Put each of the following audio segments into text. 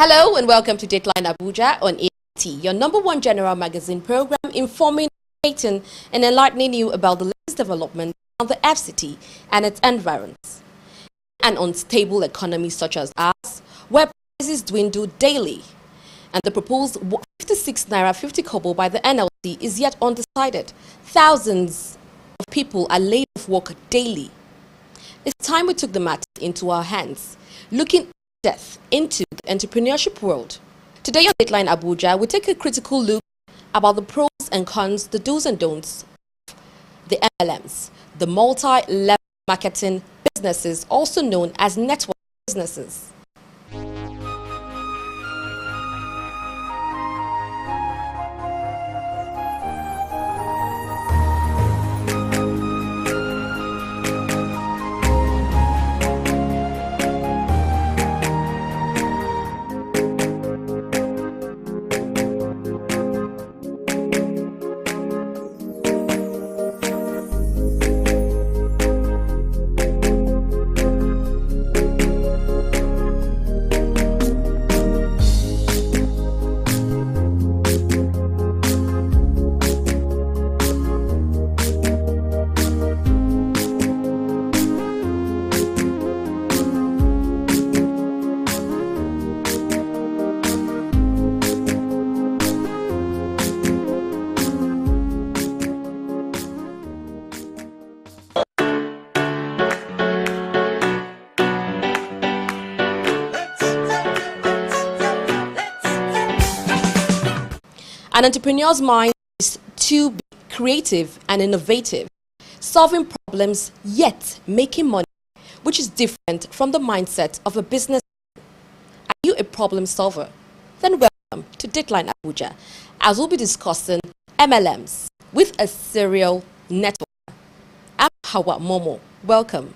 Hello and welcome to Dateline Abuja on AT, your number one general magazine program informing, educating and enlightening you about the latest developments on the FCT and its environs. An unstable economy such as ours, where prices dwindle daily, and the proposed 56 naira 50 kobo by the NLC is yet undecided. Thousands of people are laid off work daily. It's time we took the matter into our hands, looking depth into the entrepreneurship world. Today on Dateline Abuja, we take a critical look about the pros and cons, the do's and don'ts of the MLMs, the multi-level marketing businesses, also known as network businesses. An entrepreneur's mind is to be creative and innovative, solving problems yet making money, which is different from the mindset of a business. Are you a problem solver? Then welcome to Dateline Abuja, as we'll be discussing MLMs with a serial network. I'm Hawa Momo. Welcome.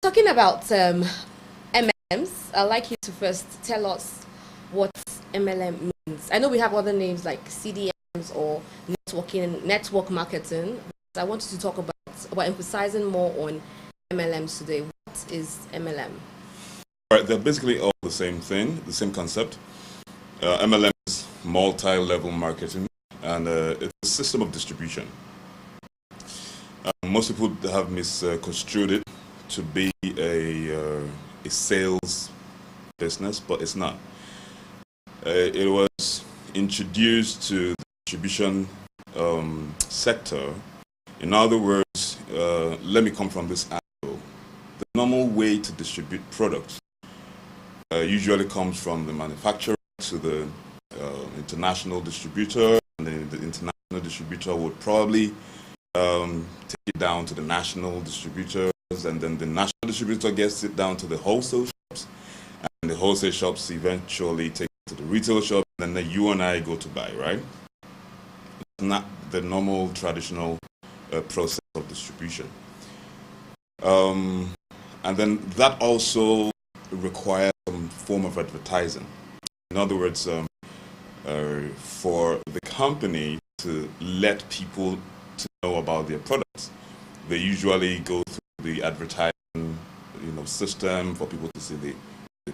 Talking about MLMs, I'd like you to first tell us what MLM means. I know we have other names like CDMs or network marketing. But I wanted to talk about, we're emphasizing more on MLMs today. What is MLM? All right, they're basically all the same thing, the same concept. MLM is multi-level marketing, and it's a system of distribution. Most people have misconstrued it to be a sales business, but it's not. It was introduced to the distribution sector. In other words, let me come from this angle. The normal way to distribute products usually comes from the manufacturer to the international distributor, and then the international distributor would probably take it down to the national distributor, and then the national distributor gets it down to the wholesale shops, and the wholesale shops eventually take it to the retail shop, and then you and I go to buy, right? It's not the normal traditional process of distribution. And then that also requires some form of advertising. In other words, for the company to let people to know about their products, they usually go through the advertising, system for people to see the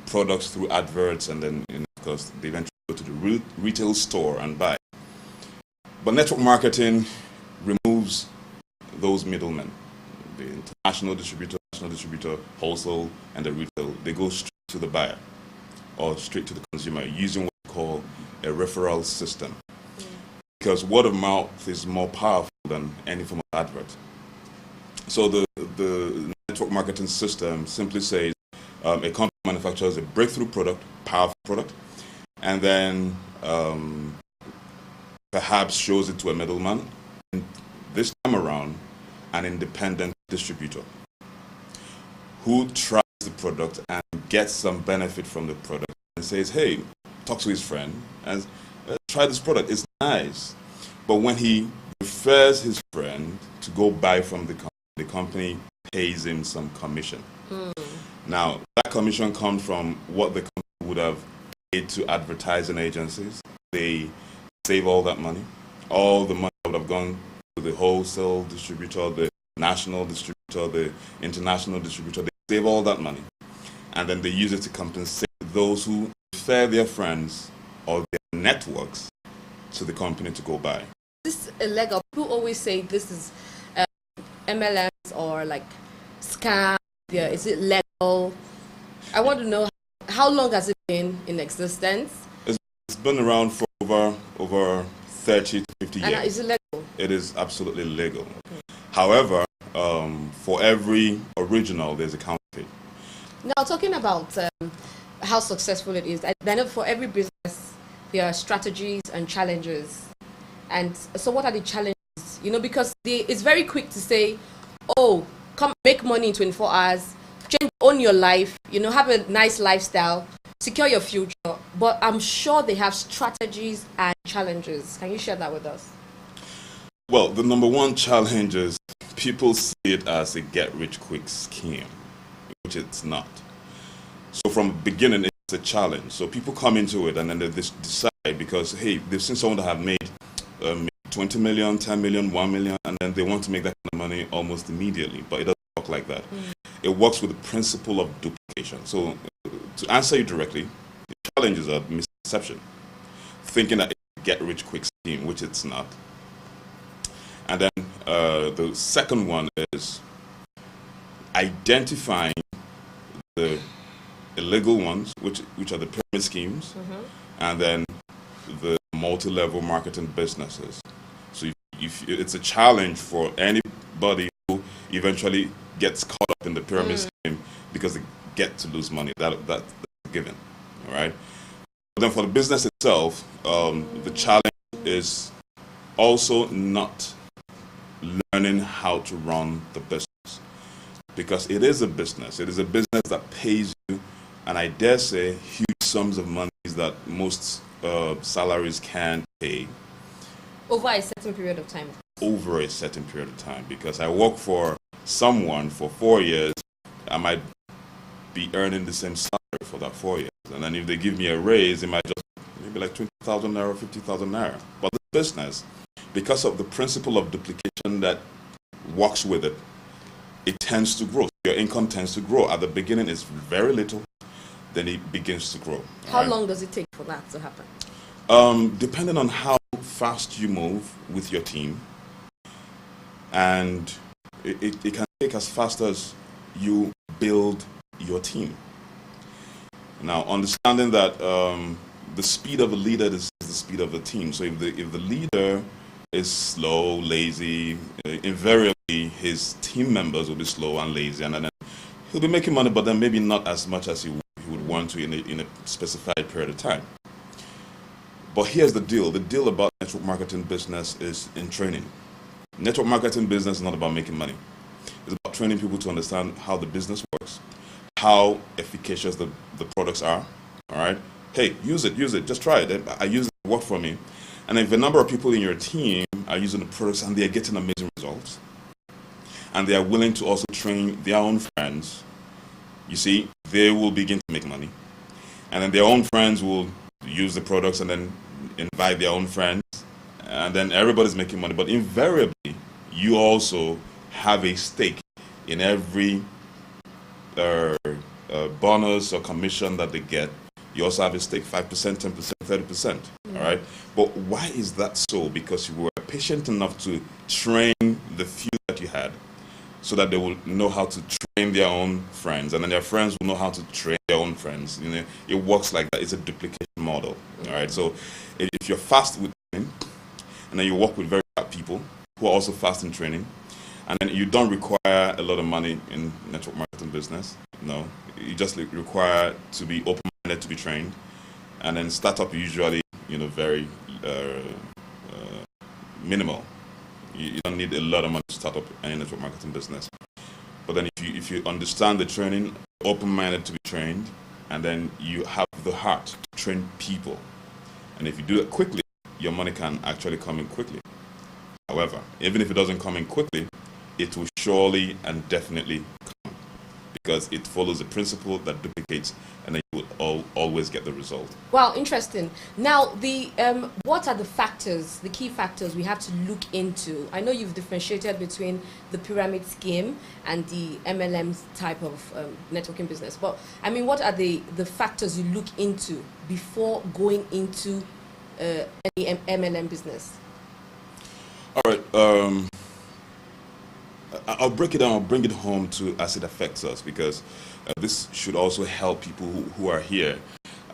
products through adverts, and then, of course, they eventually go to the retail store and buy. But network marketing removes those middlemen, the international distributor, national distributor, wholesale, and the retail. They go straight to the buyer or straight to the consumer using what we call a referral system. Because word of mouth is more powerful than any form of advert. So the network marketing system simply says a company manufactures a breakthrough product, powerful product, and then perhaps shows it to a middleman. And this time around, an independent distributor who tries the product and gets some benefit from the product and says, hey, talks to his friend and try this product, it's nice. But when he refers his friend to go buy from the company pays him some commission. Now, that commission comes from what the company would have paid to advertising agencies. They save all that money. All the money would have gone to the wholesale distributor, the national distributor, the international distributor. They save all that money. And then they use it to compensate those who refer their friends or their networks to the company to go buy. This is illegal. People always say this is MLMs or like scam. Yeah, is it legal? I want to know how long has it been in existence? It's been around for over 30 to 50 years. And is it legal? It is absolutely legal. Okay. However, for every original, there's a counterfeit. Now, talking about how successful it is, I know for every business, there are strategies and challenges. And so what are the challenges? You know, because it's very quick to say, oh, come make money in 24 hours, own your life, you know, have a nice lifestyle, secure your future. But I'm sure they have strategies and challenges. Can you share that with us? Well, the number one challenge is people see it as a get-rich-quick scheme, which it's not. So from the beginning, it's a challenge. So people come into it and then they decide because, hey, they've seen someone that have made 20 million, 10 million, 1 million, and then they want to make that kind of money almost immediately. But it doesn't work like that. It works with the principle of duplication. So to answer you directly, the challenge is a misconception, thinking that it's a get-rich-quick scheme, which it's not. And then the second one is identifying the illegal ones, which are the pyramid schemes, and then the multi-level marketing businesses. So if it's a challenge for anybody who eventually gets caught up in the pyramid scheme because they get to lose money. That's given, all right? But then for the business itself, the challenge is also not learning how to run the business, because it is a business. It is a business that pays you, and I dare say, huge sums of money that most salaries can't pay. Over a certain period of time. Over a certain period of time, because I work for someone for 4 years, I might be earning the same salary for that 4 years. And then if they give me a raise, it might just maybe like 20,000 naira, 50,000 naira. But the business, because of the principle of duplication that works with it, it tends to grow. Your income tends to grow. At the beginning, it's very little, then it begins to grow. How long does it take for that to happen? Depending on how fast you move with your team, and it can take as fast as you build your team. Now, understanding that the speed of a leader is the speed of the team. So if the leader is slow, lazy, invariably his team members will be slow and lazy, and then he'll be making money, but then maybe not as much as he would want to in a specified period of time. But here's the deal. The deal about network marketing business is in training. Network marketing business is not about making money. It's about training people to understand how the business works, how efficacious the products are. All right? Hey, use it, just try it. I use it, it worked for me. And if a number of people in your team are using the products and they're getting amazing results, and they are willing to also train their own friends, you see, they will begin to make money. And then their own friends will use the products and then invite their own friends, and then everybody's making money. But invariably, you also have a stake in every bonus or commission that they get. You also have a stake, 5%, 10%, 30%, all right? But why is that so? Because you were patient enough to train the few that you had so that they will know how to train their own friends, and then their friends will know how to train their own friends. You know, it works like that. It's a duplication model, all right? So if you're fast with training, and then you work with very fast people who are also fast in training, and then you don't require a lot of money in network marketing business, no. You just require to be open-minded to be trained, and then startup usually, you know, very minimal. You don't need a lot of money to start up any network marketing business. But then if you understand the training, open-minded to be trained, and then you have the heart to train people, and if you do it quickly, your money can actually come in quickly. However, even if it doesn't come in quickly, it will surely and definitely come, because it follows a principle that duplicates, and then you will always get the result. Wow, interesting. Now, what are the factors, the key factors we have to look into? I know you've differentiated between the pyramid scheme and the MLM type of networking business, but I mean, what are the factors you look into before going into any MLM business? All right. I'll break it down. I'll bring it home to as it affects us, because this should also help people who are here.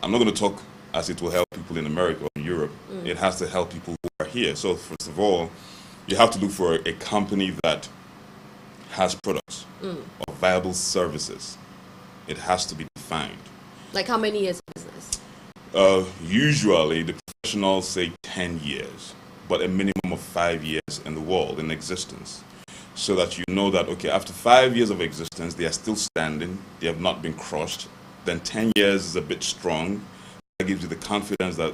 I'm not going to talk as it will help people in America or in Europe. It has to help people who are here. So first of all, you have to look for a company that has products or viable services. It has to be defined. Like how many years of business? Usually, the professionals say 10 years, but a minimum of 5 years in the world, in existence. So that you know that, okay, after 5 years of existence, they are still standing, they have not been crushed. Then 10 years is a bit strong. That gives you the confidence that,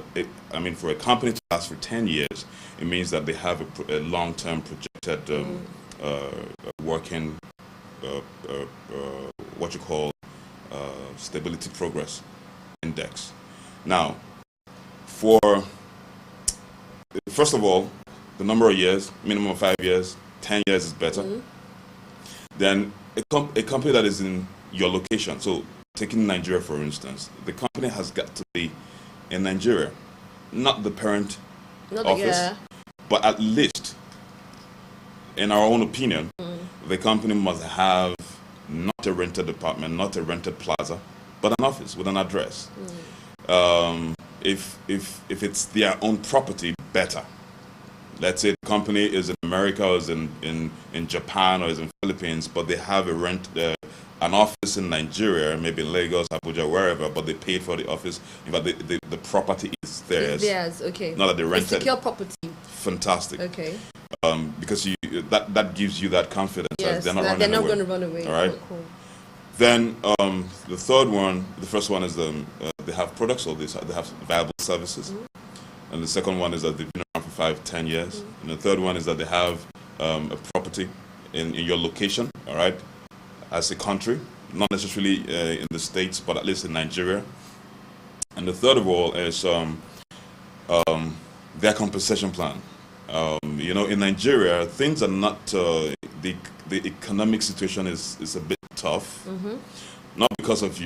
for a company to last for 10 years, it means that they have a long-term projected working, what you call stability progress index. Now, first of all, the number of years, minimum of 5 years, 10 years is better. Then a company that is in your location, so taking Nigeria for instance, the company has got to be in Nigeria, not the parent office, but at least, in our own opinion, the company must have not a rented apartment, not a rented plaza, but an office with an address. If it's their own property, better. Let's say the company is in America, or is in Japan, or is in Philippines, but they have an office in Nigeria, maybe in Lagos, Abuja, wherever, but they paid for the office. In fact, the property is theirs. It's theirs, okay. Not that they rented. Secure property. Fantastic. Okay. Because that gives you that confidence. Yes, that they're not going to run away. All right. Oh, cool. Then the first one is they have products, or they have viable services. And the second one is that they've been around for 5-10 years. And the third one is that they have a property in your location, all right, as a country, not necessarily in the States, but at least in Nigeria. And the third of all is their compensation plan. In Nigeria, things are not, the economic situation is a bit tough, not because of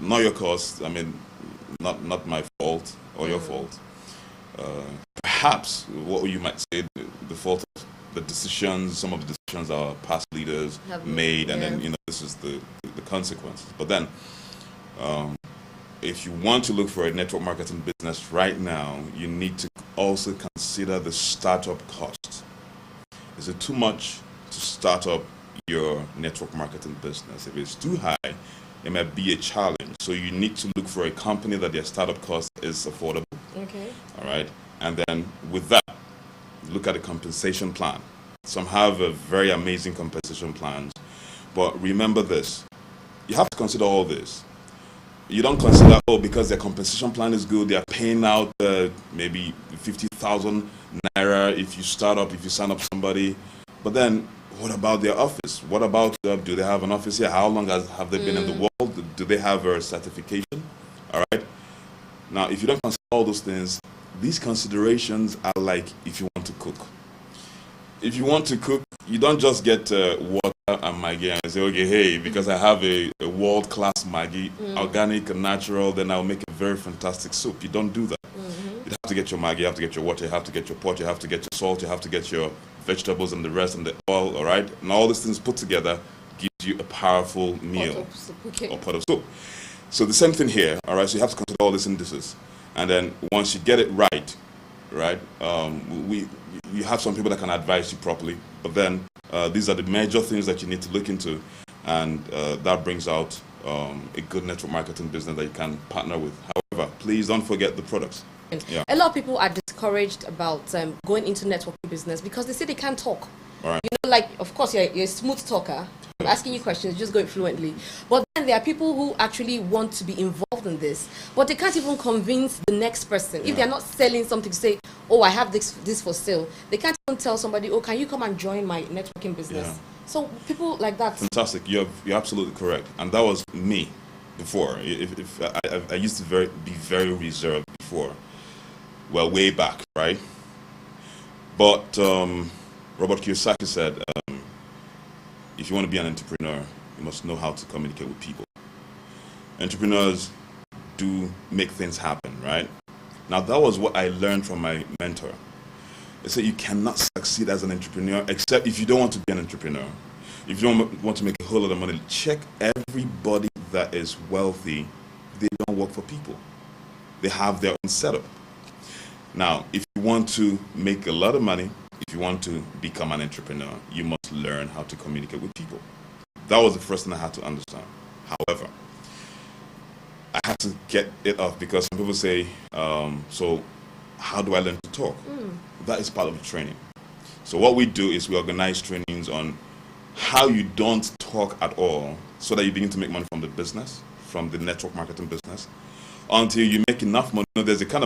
not your cost, not my fault or your fault. Perhaps what you might say the fault of the decisions, some of the decisions our past leaders have made, and then this is the consequences. But then, if you want to look for a network marketing business right now, you need to also consider the startup cost. Is it too much to start up your network marketing business? If it's too high, it might be a challenge. So you need to look for a company that their startup cost is affordable. Okay. All right. And then with that, look at the compensation plan. Some have a very amazing compensation plans, but remember this: you have to consider all this. You don't consider, because their compensation plan is good, they are paying out maybe 50,000 naira if you sign up somebody. But then, what about their office? What about, do they have an office here? How long have they been in the world? Do they have a certification? All right. Now, if you don't consider all those things, these considerations are like if you want to cook. If you want to cook, you don't just get water and Maggi and say, okay, hey, because I have a world-class Maggi, organic and natural, then I'll make a very fantastic soup. You don't do that. You have to get your Maggi, you have to get your water, you have to get your pot, you have to get your salt, you have to get your vegetables and the rest and the oil, all right? And all these things put together gives you a powerful meal or pot of soup. So the same thing here, all right? So you have to consider all these indices. And then once you get it right, you have some people that can advise you properly, but then these are the major things that you need to look into, and that brings out a good network marketing business that you can partner with. However, please don't forget the products. Yeah. A lot of people are discouraged about going into networking business because they say they can't talk. All right. You know, like, of course, you're a smooth talker. I'm asking you questions, just go it fluently. But then there are people who actually want to be involved in this, but they can't even convince the next person. If they're not selling something, say, oh, I have this for sale. They can't even tell somebody, oh, can you come and join my networking business? Yeah. So people like that. Fantastic. You're absolutely correct. And that was me before. If I used to be very reserved before. Well, way back, right? But Robert Kiyosaki said, if you want to be an entrepreneur, you must know how to communicate with people. Entrepreneurs do make things happen, right? Now, that was what I learned from my mentor. They said you cannot succeed as an entrepreneur except if you don't want to be an entrepreneur. If you don't want to make a whole lot of money, check everybody that is wealthy. They don't work for people. They have their own setup. Now, if you want to make a lot of money, if you want to become an entrepreneur, you must learn how to communicate with people. That was the first thing I had to understand. However, I had to get it off because some people say, so how do I learn to talk? That is part of the training. So what we do is we organize trainings on how you don't talk at all so that you begin to make money from the business, from the network marketing business, until you make enough money. There's a kind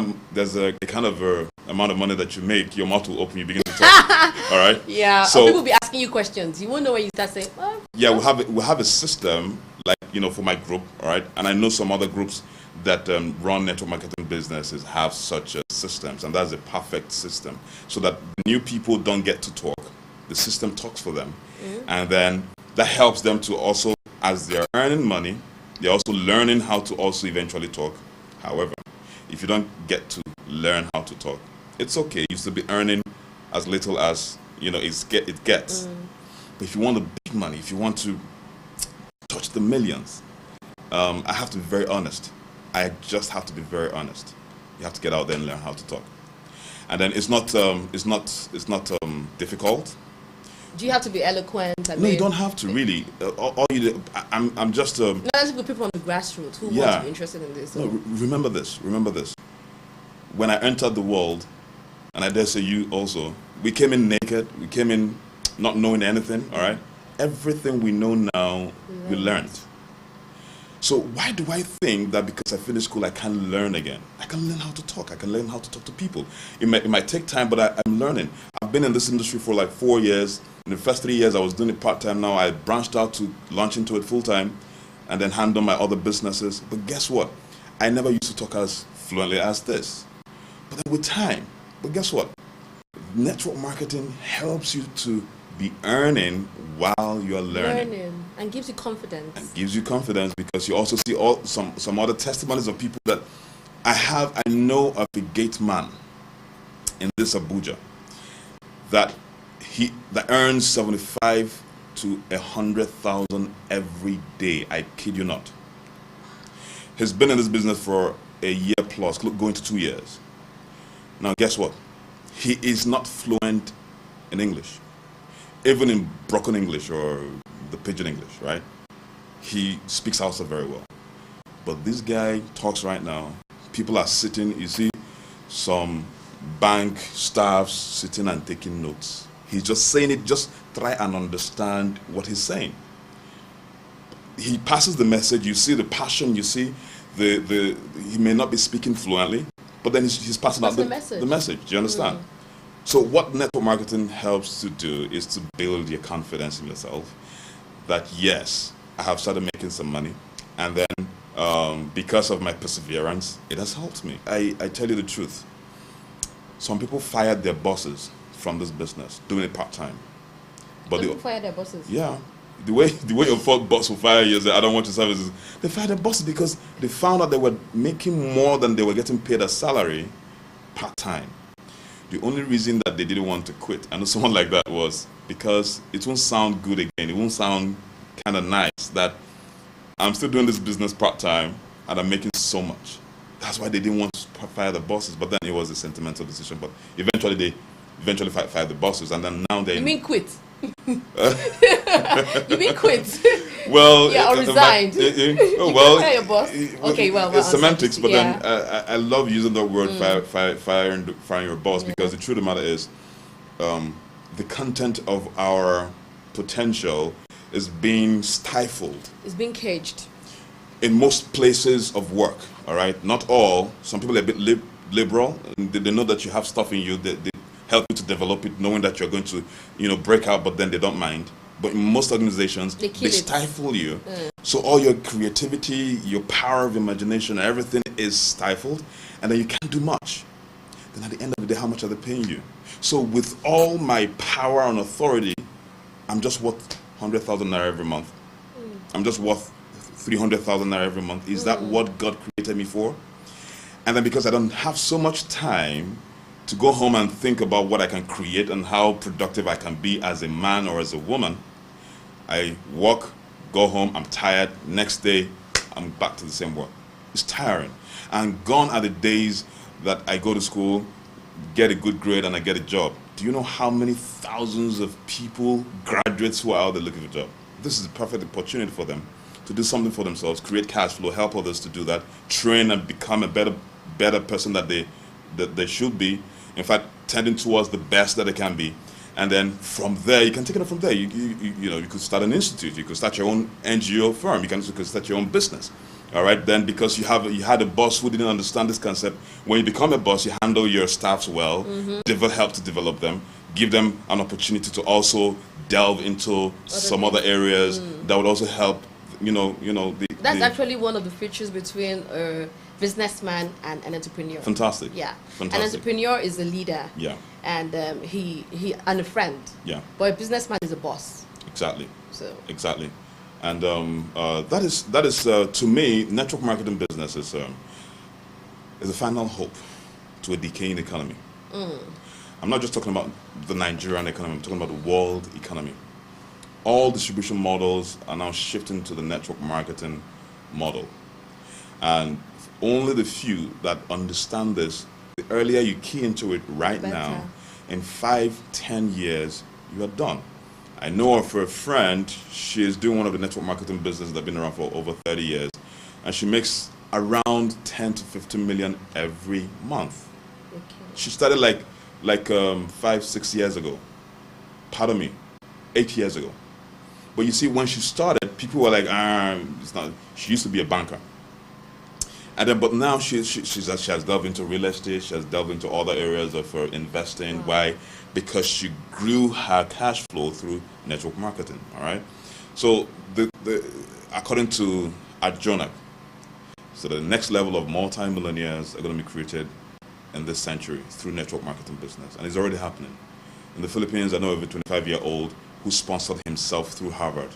of amount of money that you make, your mouth will open, you begin to talk. All right? Yeah. So people will be asking you questions. You won't know when you start saying, well, yeah, we have a system, like, you know, for my group, all right? And I know some other groups that run network marketing businesses have such systems, and that's a perfect system, so that new people don't get to talk. The system talks for them. And then that helps them to also, as they're earning money, they're also learning how to also eventually talk. However, if you don't get to learn how to talk, it's okay. You should be earning as little as, you know, it gets. But if you want the big money, if you want to touch the millions, I have to be very honest. I just have to be very honest. You have to get out there and learn how to talk. And then it's not difficult. Do you have to be eloquent? No, you don't have to really. All you do, I'm just. No, there's people on the grassroots who want to be interested in this. So. No, remember this. Remember this. When I entered the world, and I dare say you also, we came in naked. We came in not knowing anything. All right. Everything we know now, we learned. So why do I think that because I finished school, I can't learn again? I can learn how to talk. I can learn how to talk to people. It might take time, but I'm learning. I've been in this industry for like 4 years. In the first 3 years, I was doing it part-time. Now I branched out to launch into it full-time and then handle my other businesses. But guess what? I never used to talk as fluently as this. But then with time, but guess what? Network marketing helps you to be earning while you're learning. And gives you confidence. And gives you confidence because you also see some other testimonies of people that I know of a gate man in this Abuja that earns 75 to 100,000 every day. I kid you not. He's been in this business for a year plus, going to 2 years. Now guess what? He is not fluent in English. Even in broken English or the pidgin English, right? He speaks Hausa very well. But this guy talks right now. People are sitting, you see some bank staffs sitting and taking notes. He's just saying it, just try and understand what he's saying. He passes the message, you see the passion, you see he may not be speaking fluently, but then he's passing out the message. Do you understand? So what network marketing helps to do is to build your confidence in yourself that, yes, I have started making some money. And then because of my perseverance, it has helped me. I tell you the truth. Some people fired their bosses from this business, doing it part-time. But people fire their bosses? Yeah. The way your first boss will fire you, say, I don't want your services. They fired their bosses because they found out they were making more than they were getting paid a salary part-time. The only reason that they didn't want to quit, I know someone like that, was because it won't sound good again. It won't sound kind of nice that I'm still doing this business part-time and I'm making so much. That's why they didn't want to fire the bosses. But then it was a sentimental decision. But eventually they fired the bosses, and then now they... You mean quit? You mean quit? Well, yeah, or resigned. Well, fire your boss. Okay, well, it's semantics, but then I love using the word firing your boss, because the truth of the matter is, the content of our potential is being stifled. It's being caged. In most places of work, all right? Not all. Some people are a bit liberal. And they know that you have stuff in you. They help you to develop it, knowing that you're going to, break out, but then they don't mind. But in most organizations, they stifle you. So all your creativity, your power of imagination, everything is stifled, and then you can't do much. Then at the end of the day, how much are they paying you? So with all my power and authority, I'm just worth 100,000 naira every month. I'm just worth 300,000 naira every month. Is that what God created me for? And then because I don't have so much time to go home and think about what I can create and how productive I can be as a man or as a woman, I work, go home, I'm tired. Next day, I'm back to the same work. It's tiring. And gone are the days that I go to school, get a good grade, and I get a job. Do you know how many thousands of people, graduates who are out there looking for a job? This is a perfect opportunity for them to do something for themselves, create cash flow, help others to do that, train and become a better person that they should be. In fact, tending towards the best that they can be. And then from there, you can take it from there. You could start an institute. You could start your own NGO firm. You could start your own business. All right. Then because you had a boss who didn't understand this concept, when you become a boss, you handle your staffs well, help to develop them, give them an opportunity to also delve into some other areas that would also help. That's actually one of the features between a businessman and an entrepreneur. Fantastic. Yeah. Fantastic. An entrepreneur is a leader. Yeah. And he and a friend. Yeah. But a businessman is a boss. Exactly. So. Exactly. And that is to me, network marketing business is a final hope to a decaying economy. I'm not just talking about the Nigerian economy. I'm talking about the world economy. All distribution models are now shifting to the network marketing model. And only the few that understand this, the earlier you key into it right now, in 5-10 years, you are done. I know her for a friend. She is doing one of the network marketing businesses that have been around for over 30 years. And she makes around 10 to 15 million every month. Okay. She started like 5-6 years ago. Pardon me, 8 years ago. But you see, when she started, people were like, it's not. She used to be a banker. And then, but now she has delved into real estate. She has delved into other areas of her investing. Wow. Why? Because she grew her cash flow through network marketing. All right. So according to Adjona, so the next level of multi-millionaires are going to be created in this century through network marketing business, and it's already happening. In the Philippines, I know of a 25-year-old who sponsored himself through Harvard.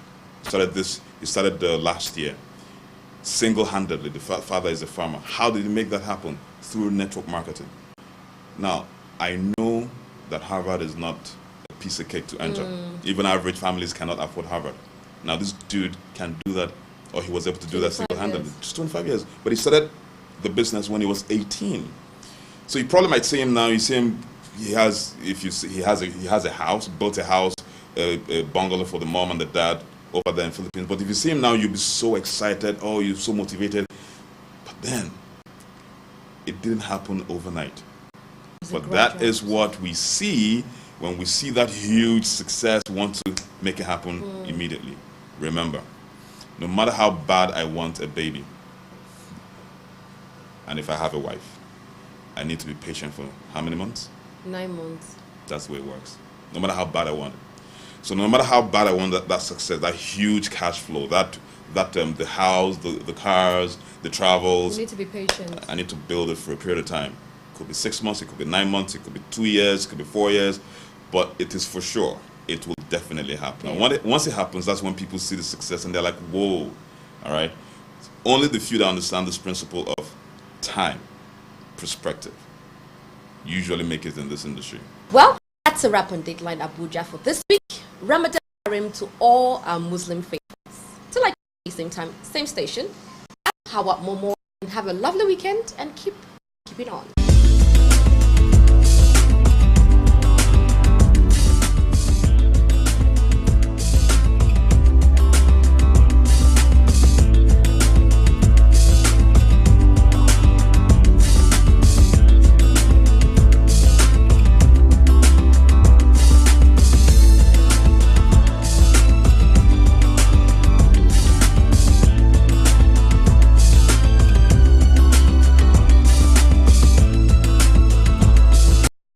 He started last year. Single-handedly, the father is a farmer. How did he make that happen? Through network marketing. Now, I know that Harvard is not a piece of cake to enter. Even average families cannot afford Harvard. Now, this dude can do that, or he was able to do that single-handedly. Just 25 years. But he started the business when he was 18. So you probably might see him now. You see him. He has a house, built a house, a bungalow for the mom and the dad over there in the Philippines. But if you see him now, you'll be so excited. Oh, you're so motivated. But then, it didn't happen overnight. But that is what we see when we see that huge success. We want to make it happen immediately. Remember, no matter how bad I want a baby, and if I have a wife, I need to be patient for how many months? 9 months. That's the way it works. No matter how bad I want it. So no matter how bad I want that success, that huge cash flow, that the house, the cars, the travels. You need to be patient. I need to build it for a period of time. It could be 6 months, it could be 9 months, it could be 2 years, it could be 4 years, but it is for sure. It will definitely happen. Yeah. And once it happens, that's when people see the success and they're like, whoa, all right? Only the few that understand this principle of time, perspective, usually make it in this industry. Well, that's a wrap on Dateline Abuja for this week. Ramadan Kareem to all our Muslim faithfuls. Till like same time, same station. How about Momo? Have a lovely weekend and keep it on.